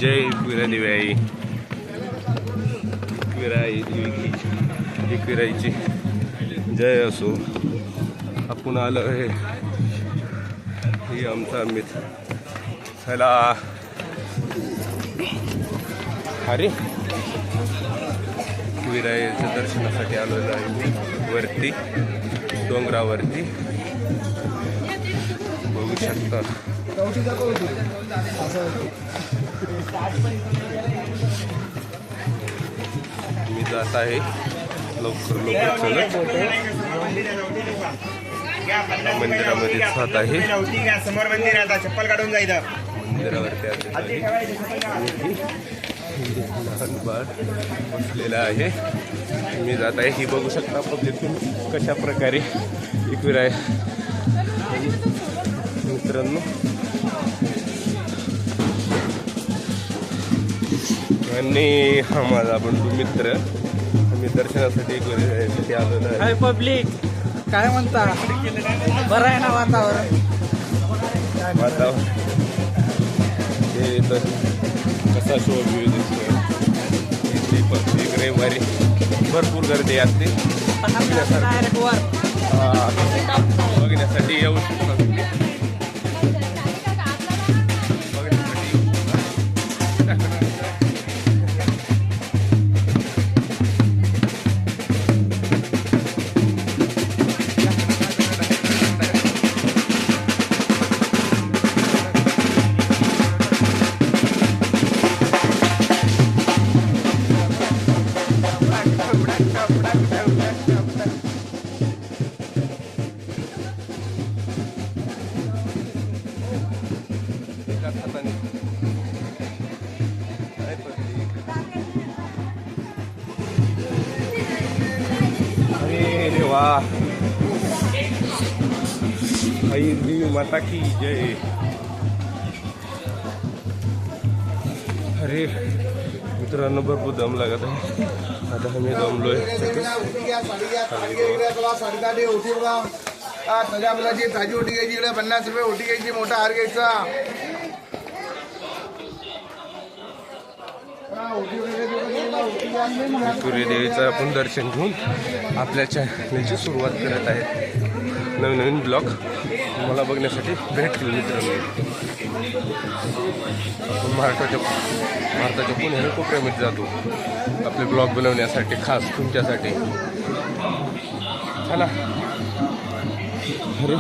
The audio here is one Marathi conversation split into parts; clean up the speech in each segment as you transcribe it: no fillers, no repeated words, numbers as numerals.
जय एकविरा देवी एकविराईची जय असो. आपण आलो आहे ही आमचा मित्र. चला अरे एकविराईच्या दर्शनासाठी आलेलो आहे वरती डोंगरावरती बघू शकता. मी जात आहे लवकर चलत मंदिरामध्ये जात आहे. समोर मंदिर आहे, चप्पल काढून जायचं मंदिरावरती लहान बाळ बसलेला आहे. मी जात आहे. ही बघू शकता पब्लिक कशा प्रकारे एकविरा मित्रांनो. आणि हा माझा बंधू मित्र. आम्ही दर्शनासाठी एकविरासाठी आलेलो आहे. पब्लिक काय म्हणता, बरं आहे ना वातावरण? हे तर कसा शो व्ह्यू दिसतोय. एक रविवारी भरपूर गर्दी असते. बघण्यासाठी येऊ शकता तुम्ही. अरे देवा, आई देवी माता की जय. अरे मित्रांनो भरपूर दम लागत आहे. आता आम्ही दमलोय. सगळ्या मुलाची ताजी ओटी घ्यायची, इकडे 50 रुपये ओटी घ्यायची, मोठा हार घ्यायचा. सूर्यदेवीचं आपण दर्शन घेऊन आपल्या चॅनलची सुरुवात करत आहे. नवीन नवीन ब्लॉग मला बघण्यासाठी भेटतील मित्रांनो. आपण भारताच्या पुणे कोपऱ्यामध्ये जातो आपले ब्लॉग बनवण्यासाठी, खास तुमच्यासाठी. चला अरे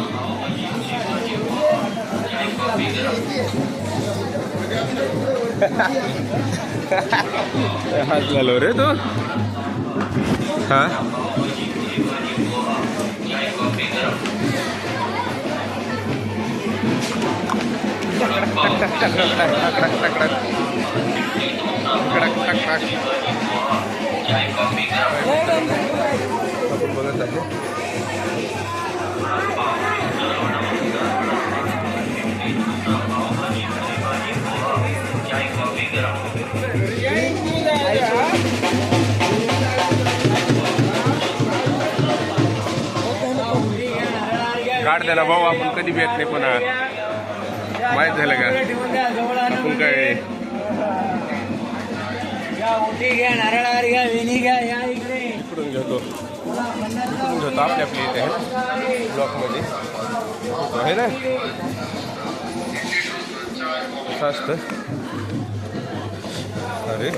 हात लालो रे तो. हा आपण बघत आहे. काढ द्या ना भाऊ, आपण कधी भेट नाही. पण माहीत झालं का आपण काय इकडून घेतो आपल्या इथे ब्लॉकमध्ये आहे ना. असं असतं. अरे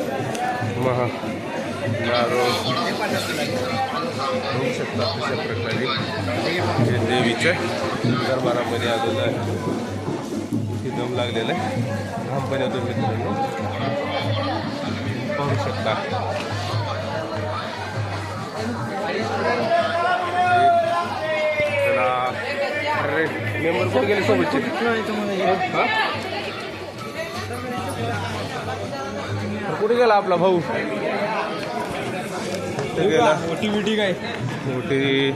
महा होऊ शकता अशा प्रकारे हे देवीच्या दरबारामध्ये आलेलं आहे. हे दम लागलेलं आहे. घामपणे होतो मित्रांनो, पाहू शकता. त्याला अरे मेंबर कुठे गेले सोबतचे? कुठे गेला आपला भाऊ? गेला. मोठी बिटी काय मोठी